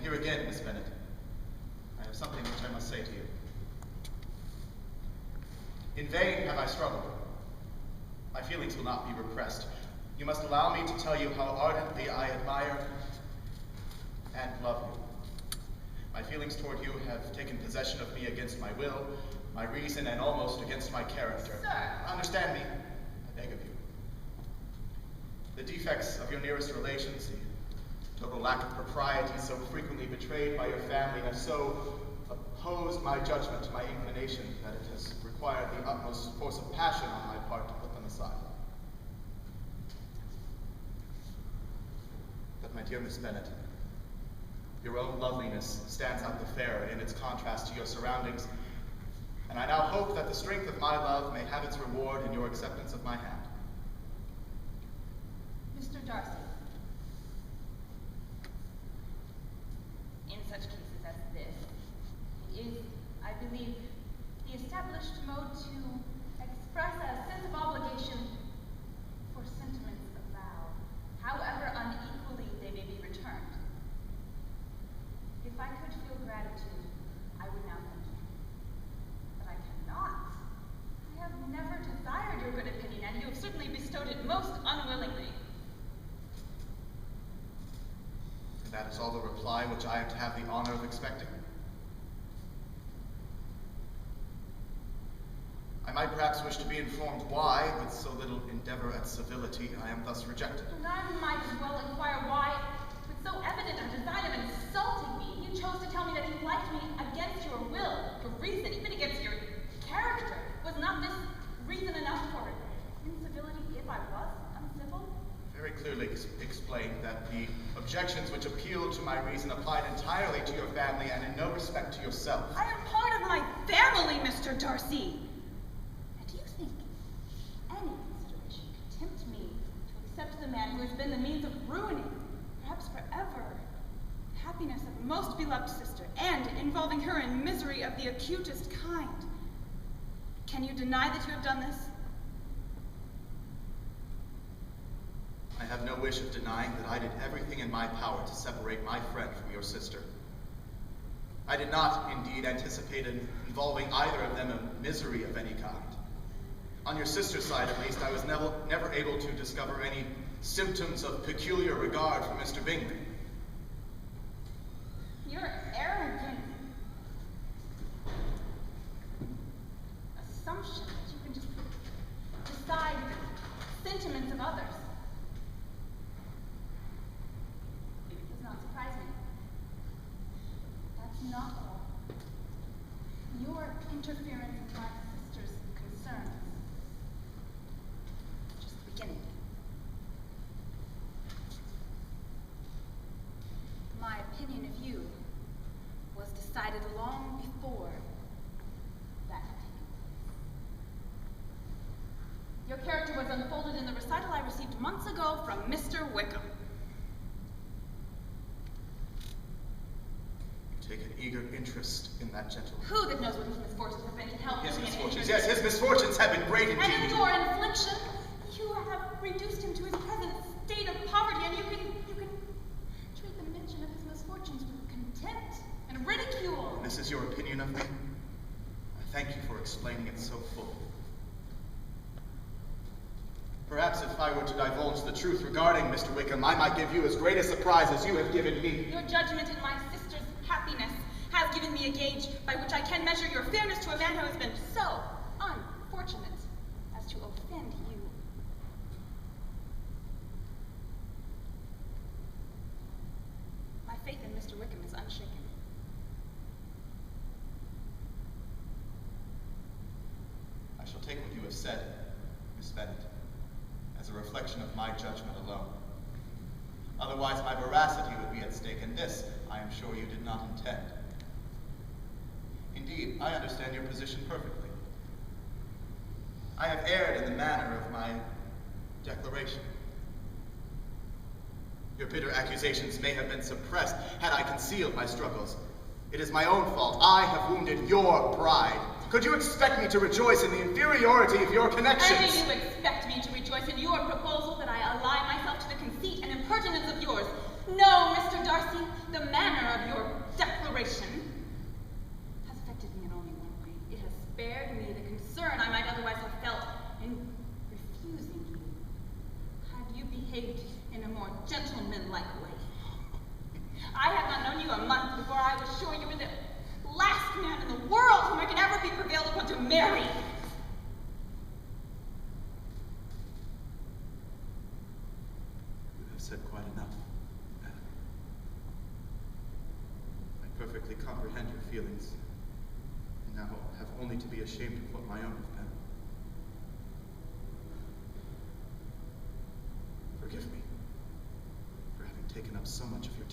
here again, Miss Bennet. I have something which I must say to you. In vain have I struggled. My feelings will not be repressed. You must allow me to tell you how ardently I admire and love you. My feelings toward you have taken possession of me against my will, my reason, and almost against my character. Sir! Understand me, I beg of you. The defects of your nearest relations, the total lack of propriety so frequently betrayed by your family, have so opposed my judgment to my inclination that it has required the utmost force of passion on my part to put them aside. But my dear Miss Bennet, your own loveliness stands out the fairer in its contrast to your surroundings, and I now hope that the strength of my love may have its reward in your acceptance of my hand. Mr. Darcy, in such cases as this, it is, I believe, the established mode to express a sense of obligation for sentiments of vow, however unequally they may be returned. If I could feel gratitude, I would now thank you. But I cannot. I have never desired your good opinion, and you have certainly bestowed it most unwillingly. And that is all the reply which I am to have the honor of expecting? I might perhaps wish to be informed why, with so little endeavor at civility, I am thus rejected. And I might as well inquire why, with so evident a design of insulting me, you chose to tell me that you liked me against your will, your reason, even against your character. Was not this reason enough for incivility if I was uncivil? Very clearly explained that the objections which appealed to my reason applied entirely to your family and in no respect to yourself. I am part of my family, Mr. Darcy. And do you think any consideration could tempt me to accept the man who has been the means of ruining, perhaps forever, the happiness of a most beloved sister, and involving her in misery of the acutest kind? Can you deny that you have done this? I have no wish of denying that I did everything in my power to separate my friend from your sister. I did not, indeed, anticipate involving either of them in misery of any kind. On your sister's side, at least, I was never able to discover any symptoms of peculiar regard for Mr. Bingley. Your arrogant assumption that you can just decide the sentiments of others. It does not surprise me. That's not all. Your interference in my sister's concerns is just the beginning. My opinion of you was decided long before that had taken place. Your character was unfolded in the recital I received months ago from Mr. Wickham. You take an eager interest in that gentleman. Who that knows what his misfortunes have been can help His him in misfortunes, interest? yes, his misfortunes have been great indeed. And in your infliction, you have reduced him to his present state of poverty, and you can treat the mention of his misfortunes with contempt and ridicule. This is your opinion of me? I thank you for explaining it so fully. Perhaps if I were to divulge the truth regarding Mr. Wickham, I might give you as great a surprise as you have given me. Your judgment in my sister's happiness has given me a gauge by which I can measure your fairness to a man who has been so unfortunate as to offend you. My faith in Mr. Wickham is unshaken. I shall take what you have said, Miss Bennet, as a reflection of my judgment alone. Otherwise, my veracity would be at stake, and this, I am sure, you did not intend. Indeed, I understand your position perfectly. I have erred in the manner of my declaration. Your bitter accusations may have been suppressed had I concealed my struggles. It is my own fault. I have wounded your pride. Could you expect me to rejoice in the inferiority of your connections? And do you expect me to rejoice in your proposal that I ally myself to the conceit and impertinence of yours? No, Mr. Darcy, the manner of your behaved in a more gentlemanlike way. I had not known you a month before I was sure you were the last man in the world whom I could ever be prevailed upon to marry. You have said quite enough, madam. I perfectly comprehend your feelings, and now have only to be ashamed of what my own have been. Forgive me for having taken up so much of your